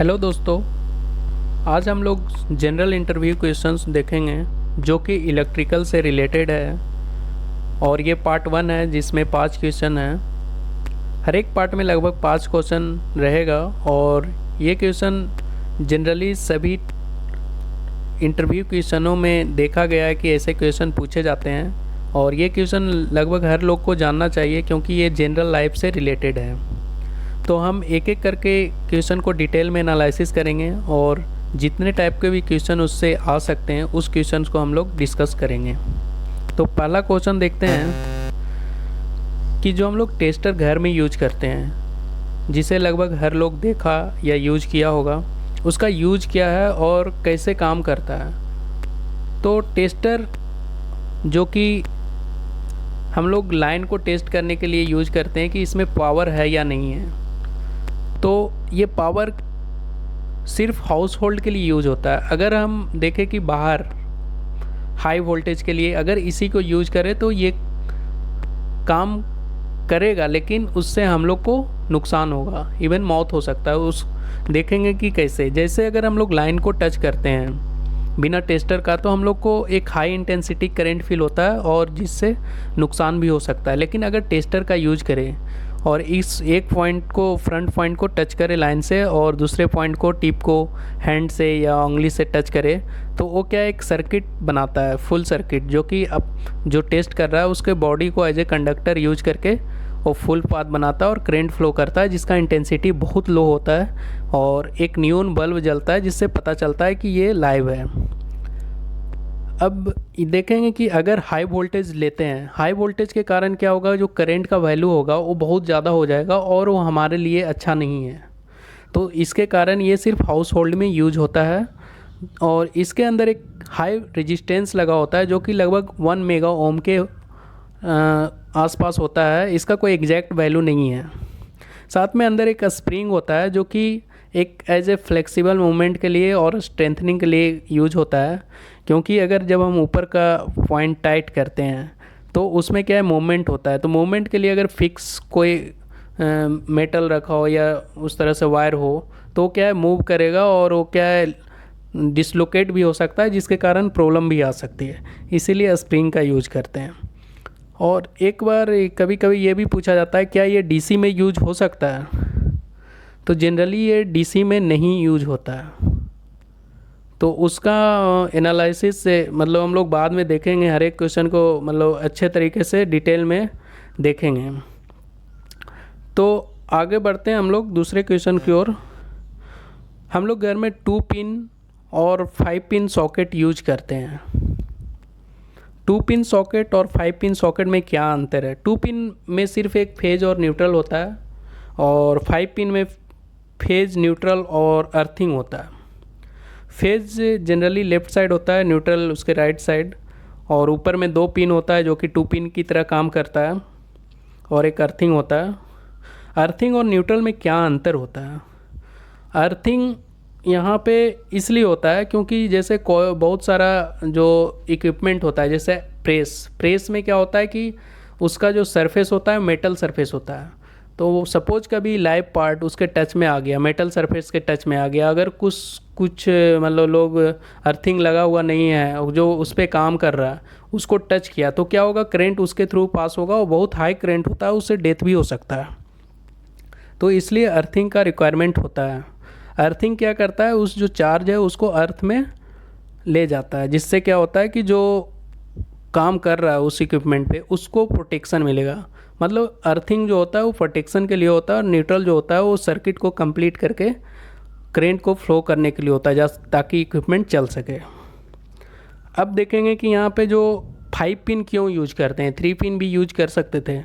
Hello दोस्तों। आज हम लोग जनरल इंटरव्यू क्वेश्चंस देखेंगे जो कि इलेक्ट्रिकल से रिलेटेड है। और ये पार्ट 1 है जिसमें 5 क्वेश्चन हैं। हर एक पार्ट में लगभग 5 क्वेश्चन रहेगा और ये क्वेश्चन जनरली सभी इंटरव्यू क्वेश्चनों में देखा गया है कि ऐसे क्वेश्चन पूछे जाते हैं। और ये क्वेश्चन लगभग हर लोग को जानना चाहिए क्योंकि ये जनरल लाइफ से रिलेटेड है। तो हम एक एक करके क्वेश्चन को डिटेल में एनालिसिस करेंगे और जितने टाइप के भी क्वेश्चन उससे आ सकते हैं उस क्वेश्चन को हम लोग डिस्कस करेंगे। तो पहला क्वेश्चन देखते हैं कि जो हम लोग टेस्टर घर में यूज करते हैं, जिसे लगभग हर लोग देखा या यूज किया होगा, उसका यूज क्या है और कैसे काम करता है। तो टेस्टर जो कि हम लोग लाइन को टेस्ट करने के लिए यूज करते हैं कि इसमें पावर है या नहीं है। तो ये पावर सिर्फ हाउस होल्ड के लिए यूज होता है। अगर हम देखें कि बाहर हाई वोल्टेज के लिए अगर इसी को यूज करें तो ये काम करेगा, लेकिन उससे हम लोग को नुकसान होगा, इवन मौत हो सकता है। उस देखेंगे कि कैसे। जैसे अगर हम लोग लाइन को टच करते हैं बिना टेस्टर का तो हम लोग को एक हाई इंटेंसिटी करंट फील होता है और जिससे नुकसान भी हो सकता है। लेकिन अगर टेस्टर का यूज करें और इस एक पॉइंट को फ्रंट पॉइंट को टच करे लाइन से और दूसरे पॉइंट को टिप को हैंड से या उंगली से टच करे तो वो क्या एक सर्किट बनाता है, फुल सर्किट, जो कि अब जो टेस्ट कर रहा है उसके बॉडी को एज ए कंडक्टर यूज करके वो फुल पाथ बनाता है और करंट फ्लो करता है, जिसका इंटेंसिटी बहुत लो होता है और एक नियॉन बल्ब जलता है जिससे पता चलता है कि ये लाइव है। अब देखेंगे कि अगर हाई वोल्टेज लेते हैं, हाई वोल्टेज के कारण क्या होगा, जो करंट का वैल्यू होगा वो बहुत ज़्यादा हो जाएगा और वो हमारे लिए अच्छा नहीं है। तो इसके कारण ये सिर्फ हाउस होल्ड में यूज होता है और इसके अंदर एक हाई रेजिस्टेंस लगा होता है जो कि लगभग 1 मेगा ओम के आसपास होता है। इसका कोई एग्जैक्ट वैल्यू नहीं है। साथ में अंदर एक स्प्रिंग होता है जो कि एक एज ए फ्लेक्सिबल मूवमेंट के लिए और स्ट्रेंथनिंग के लिए यूज होता है, क्योंकि अगर जब हम ऊपर का पॉइंट टाइट करते हैं तो उसमें क्या है, मूवमेंट होता है। तो मूवमेंट के लिए अगर फिक्स कोई मेटल रखा हो या उस तरह से वायर हो तो क्या है, मूव करेगा और वो क्या है, डिसलोकेट भी हो सकता है, जिसके कारण प्रॉब्लम भी आ सकती है। इसीलिए स्प्रिंग का यूज करते हैं। और एक बार कभी कभी ये भी पूछा जाता है क्या ये डीसी में यूज हो सकता है। तो जनरली ये डीसी में नहीं यूज होता है। तो उसका एनालिसिस से मतलब हम लोग बाद में देखेंगे, हर एक क्वेश्चन को मतलब अच्छे तरीके से डिटेल में देखेंगे। तो आगे बढ़ते हैं हम लोग दूसरे क्वेश्चन की ओर। हम लोग घर में 2 पिन और 5 पिन सॉकेट यूज करते हैं। 2 पिन सॉकेट और 5 पिन सॉकेट में क्या अंतर है। 2 पिन में सिर्फ एक फेज और न्यूट्रल होता है और 5 पिन में फेज, न्यूट्रल और अर्थिंग होता है। फेज जनरली लेफ़्ट साइड होता है, न्यूट्रल उसके राइट साइड, और ऊपर में 2 पिन होता है जो कि 2 पिन की तरह काम करता है, और एक अर्थिंग होता है। अर्थिंग और न्यूट्रल में क्या अंतर होता है। अर्थिंग यहाँ पे इसलिए होता है क्योंकि जैसे बहुत सारा जो इक्विपमेंट होता है, जैसे प्रेस में क्या होता है कि उसका जो सरफेस होता है मेटल सरफेस होता है। तो सपोज कभी लाइव पार्ट उसके टच में आ गया, मेटल सरफेस के टच में आ गया, अगर कुछ मतलब लोग अर्थिंग लगा हुआ नहीं है जो उस पर काम कर रहा है उसको टच किया तो क्या होगा, करंट उसके थ्रू पास होगा और बहुत हाई करंट होता है, उससे डेथ भी हो सकता है। तो इसलिए अर्थिंग का रिक्वायरमेंट होता है। अर्थिंग क्या करता है, उस जो चार्ज है उसको अर्थ में ले जाता है, जिससे क्या होता है कि जो काम कर रहा है उस इक्विपमेंट पे उसको प्रोटेक्शन मिलेगा। मतलब अर्थिंग जो होता है वो प्रोटेक्शन के लिए होता है और न्यूट्रल जो होता है वो सर्किट को कंप्लीट करके करंट को फ्लो करने के लिए होता है, ताकि इक्विपमेंट चल सके। अब देखेंगे कि यहाँ पे जो 5 पिन क्यों यूज करते हैं, 3 पिन भी यूज कर सकते थे।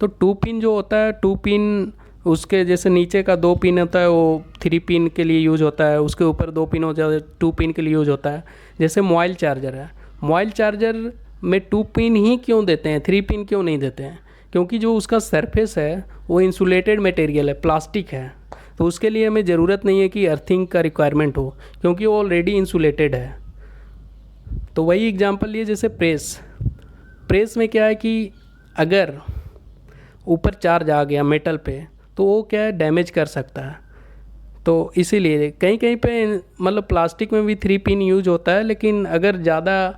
तो 2 पिन जो होता है, 2 पिन उसके जैसे नीचे का 2 पिन होता है वो 3 पिन के लिए यूज होता है, उसके ऊपर 2 पिन हो जाए 2 पिन के लिए यूज होता है। जैसे मोबाइल चार्जर है, मोबाइल चार्जर में 2 पिन ही क्यों देते हैं, 3 पिन क्यों नहीं देते हैं, क्योंकि जो उसका सरफेस है वो इंसुलेटेड मटेरियल है, प्लास्टिक है। तो उसके लिए हमें ज़रूरत नहीं है कि अर्थिंग का रिक्वायरमेंट हो, क्योंकि वो ऑलरेडी इंसुलेटेड है। तो वही एग्जांपल लिए जैसे प्रेस में क्या है कि अगर ऊपर चार्ज आ गया मेटल पे तो वो क्या है, डैमेज कर सकता है। तो इसीलिए कहीं कहीं पे मतलब प्लास्टिक में भी 3 पिन यूज होता है, लेकिन अगर ज़्यादा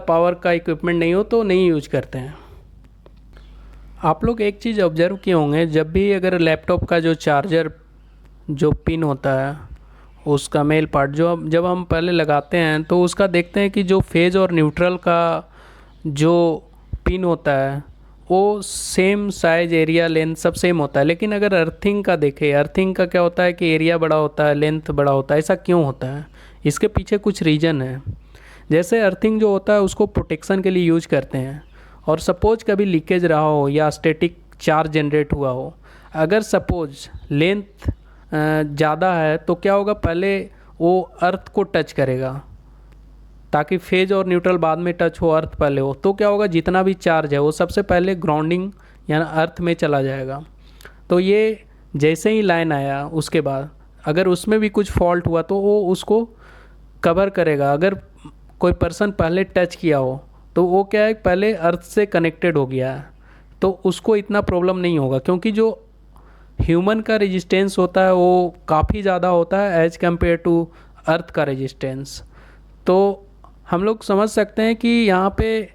पावर का इक्विपमेंट नहीं हो तो नहीं यूज करते हैं। आप लोग एक चीज़ ऑब्जर्व किए होंगे, जब भी अगर लैपटॉप का जो चार्जर जो पिन होता है उसका मेल पार्ट जो जब हम पहले लगाते हैं तो उसका देखते हैं कि जो फेज और न्यूट्रल का जो पिन होता है वो सेम साइज, एरिया, लेंथ सब सेम होता है। लेकिन अगर अर्थिंग का देखें, अर्थिंग का क्या होता है कि एरिया बड़ा होता है, लेंथ बड़ा होता है। ऐसा क्यों होता है? इसके पीछे कुछ रीज़न है। जैसे अर्थिंग जो होता है उसको प्रोटेक्शन के लिए यूज करते हैं, और सपोज कभी लीकेज रहा हो या स्टैटिक चार्ज जनरेट हुआ हो, अगर सपोज लेंथ ज़्यादा है तो क्या होगा, पहले वो अर्थ को टच करेगा ताकि फेज और न्यूट्रल बाद में टच हो, अर्थ पहले हो। तो क्या होगा, जितना भी चार्ज है वो सबसे पहले ग्राउंडिंग यानी अर्थ में चला जाएगा। तो ये जैसे ही लाइन आया उसके बाद अगर उसमें भी कुछ फॉल्ट हुआ तो वो उसको कवर करेगा। अगर कोई पर्सन पहले टच किया हो तो वो क्या है, पहले अर्थ से कनेक्टेड हो गया है, तो उसको इतना प्रॉब्लम नहीं होगा, क्योंकि जो ह्यूमन का रेजिस्टेंस होता है वो काफ़ी ज़्यादा होता है एज कम्पेयर टू अर्थ का रेजिस्टेंस। तो हम लोग समझ सकते हैं कि यहाँ पे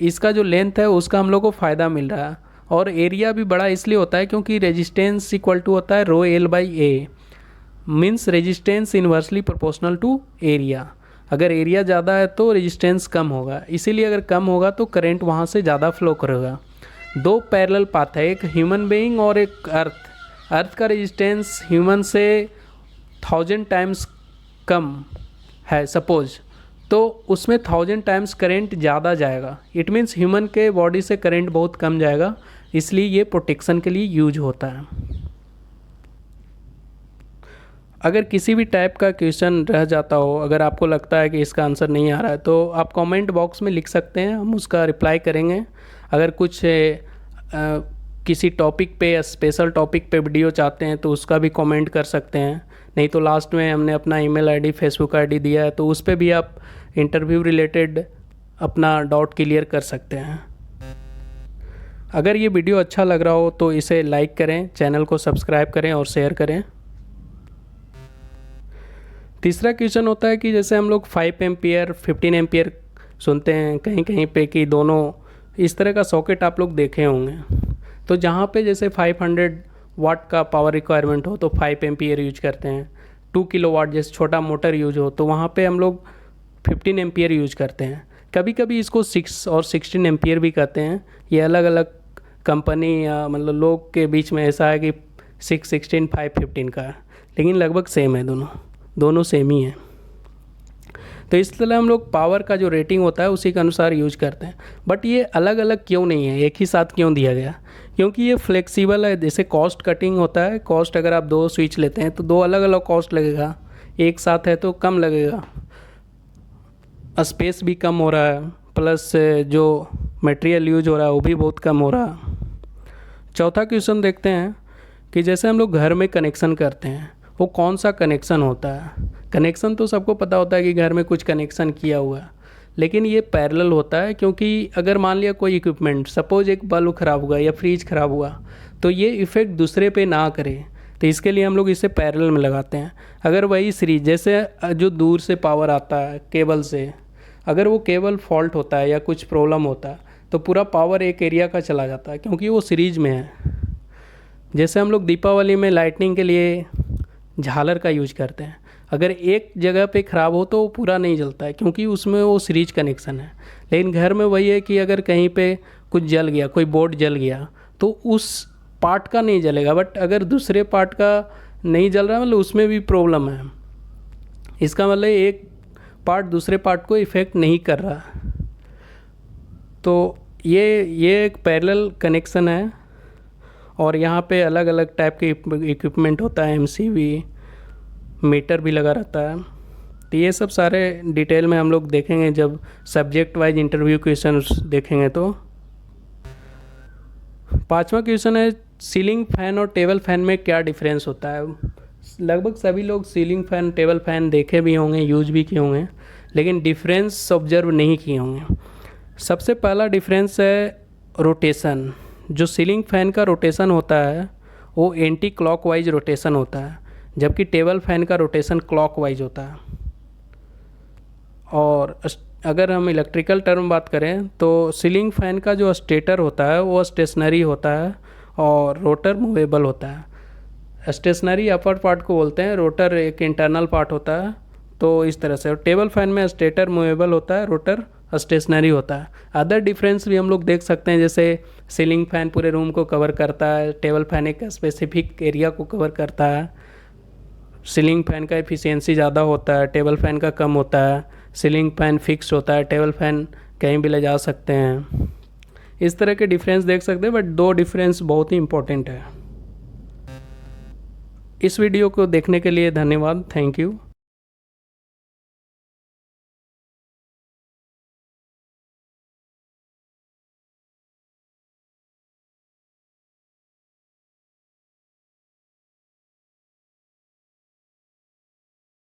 इसका जो लेंथ है उसका हम लोग को फ़ायदा मिल रहा है, और एरिया भी बड़ा इसलिए होता है क्योंकि रेजिस्टेंस इक्वल टू होता है rho L by A, means resistance inversely proportional to area. अगर एरिया ज़्यादा है तो रेजिस्टेंस कम होगा, इसीलिए अगर कम होगा तो करंट वहाँ से ज़्यादा फ्लो करेगा। दो पैरेलल पाथ है, एक ह्यूमन बीइंग और एक अर्थ। अर्थ का रेजिस्टेंस ह्यूमन से 1000 टाइम्स कम है सपोज, तो उसमें 1000 टाइम्स करंट ज़्यादा जाएगा। इट मीन्स ह्यूमन के बॉडी से करंट बहुत कम जाएगा, इसलिए ये प्रोटेक्शन के लिए यूज होता है। अगर किसी भी टाइप का क्वेश्चन रह जाता हो, अगर आपको लगता है कि इसका आंसर नहीं आ रहा है, तो आप कमेंट बॉक्स में लिख सकते हैं, हम उसका रिप्लाई करेंगे। अगर कुछ किसी टॉपिक पे या स्पेशल टॉपिक पे वीडियो चाहते हैं तो उसका भी कमेंट कर सकते हैं। नहीं तो लास्ट में हमने अपना ईमेल आईडी, फेसबुक आईडी दिया है, तो उस पर भी आप इंटरव्यू रिलेटेड अपना डाउट क्लियर कर सकते हैं। अगर ये वीडियो अच्छा लग रहा हो तो इसे लाइक करें, चैनल को सब्सक्राइब करें और शेयर करें। तीसरा क्वेश्चन होता है कि जैसे हम लोग 5 एम्पियर 15 एम्पियर सुनते हैं कहीं कहीं पे कि दोनों इस तरह का सॉकेट आप लोग देखे होंगे। तो जहाँ पे जैसे 500 वाट का पावर रिक्वायरमेंट हो तो 5 एम्पियर यूज करते हैं। 2 किलोवाट जैसे छोटा मोटर यूज हो तो वहाँ पे हम लोग 15 एम्पियर यूज करते हैं। कभी कभी इसको 6 और 16 एम्पियर भी कहते हैं। ये अलग अलग कंपनी या मतलब लोग के बीच में ऐसा है कि 6, 16, 5, 15 का है, लेकिन लगभग सेम है, दोनों सेम ही हैं। तो इस तरह हम लोग पावर का जो रेटिंग होता है उसी के अनुसार यूज करते हैं। बट ये अलग अलग क्यों नहीं है, एक ही साथ क्यों दिया गया? क्योंकि ये फ्लेक्सिबल है। जैसे कॉस्ट कटिंग होता है, कॉस्ट अगर आप 2 स्विच लेते हैं तो 2 अलग अलग कॉस्ट लगेगा, एक साथ है तो कम लगेगा। स्पेस भी कम हो रहा है, प्लस जो मटेरियल यूज हो रहा है वो भी बहुत कम हो रहा है। चौथा क्वेश्चन देखते हैं कि जैसे हम लोग घर में कनेक्शन करते हैं वो कौन सा कनेक्शन होता है। कनेक्शन तो सबको पता होता है कि घर में कुछ कनेक्शन किया हुआ है, लेकिन ये पैरेलल होता है। क्योंकि अगर मान लिया कोई इक्विपमेंट, सपोज एक बल्ब ख़राब हुआ या फ्रिज ख़राब हुआ, तो ये इफ़ेक्ट दूसरे पे ना करे, तो इसके लिए हम लोग इसे पैरेलल में लगाते हैं। अगर वही सीरीज जैसे जो दूर से पावर आता है केबल से, अगर वो केबल फॉल्ट होता है या कुछ प्रॉब्लम होता है तो पूरा पावर एक एरिया का चला जाता है, क्योंकि वो सीरीज में है। जैसे हम लोग दीपावली में लाइटनिंग के लिए झालर का यूज करते हैं, अगर एक जगह पे ख़राब हो तो वो पूरा नहीं जलता है, क्योंकि उसमें वो सीरीज कनेक्शन है। लेकिन घर में वही है कि अगर कहीं पे कुछ जल गया, कोई बोर्ड जल गया, तो उस पार्ट का नहीं जलेगा, बट अगर दूसरे पार्ट का नहीं जल रहा मतलब उसमें भी प्रॉब्लम है। इसका मतलब एक पार्ट दूसरे पार्ट को इफ़ेक्ट नहीं कर रहा। तो ये एक पैरेलल कनेक्शन है। और यहाँ पे अलग अलग टाइप के इक्विपमेंट होता है, एमसीवी, मीटर भी लगा रहता है। तो ये सब सारे डिटेल में हम लोग देखेंगे जब सब्जेक्ट वाइज इंटरव्यू क्वेश्चन देखेंगे। तो 5वां क्वेश्चन है, सीलिंग फैन और टेबल फैन में क्या डिफरेंस होता है। लगभग सभी लोग सीलिंग फ़ैन, टेबल फैन देखे भी होंगे, यूज भी किए होंगे, लेकिन डिफरेंस ऑब्जर्व नहीं किए होंगे। सबसे पहला डिफरेंस है रोटेशन। जो सीलिंग फ़ैन का रोटेशन होता है वो एंटी क्लॉकवाइज रोटेशन होता है। जबकि टेबल फैन का रोटेशन क्लॉकवाइज होता है। और अगर हम इलेक्ट्रिकल टर्म बात करें तो सीलिंग फैन का जो स्टेटर होता है वो स्टेशनरी होता है और रोटर मूवेबल होता है। स्टेशनरी अपर पार्ट को बोलते हैं, रोटर एक इंटरनल पार्ट होता है। तो इस तरह से टेबल फैन में स्टेटर मूवेबल होता है, रोटर स्टेशनरी होता है। अदर डिफरेंस भी हम लोग देख सकते हैं, जैसे सीलिंग फैन पूरे रूम को कवर करता है, टेबल फैन एक स्पेसिफिक एरिया को कवर करता है। सीलिंग फैन का एफिशिएंसी ज़्यादा होता है, टेबल फैन का कम होता है। सीलिंग फैन फिक्स होता है, टेबल फैन कहीं भी ले जा सकते हैं। इस तरह के डिफरेंस देख सकते हैं, बट दो डिफरेंस बहुत ही इंपॉर्टेंट है। इस वीडियो को देखने के लिए धन्यवाद। Thank you.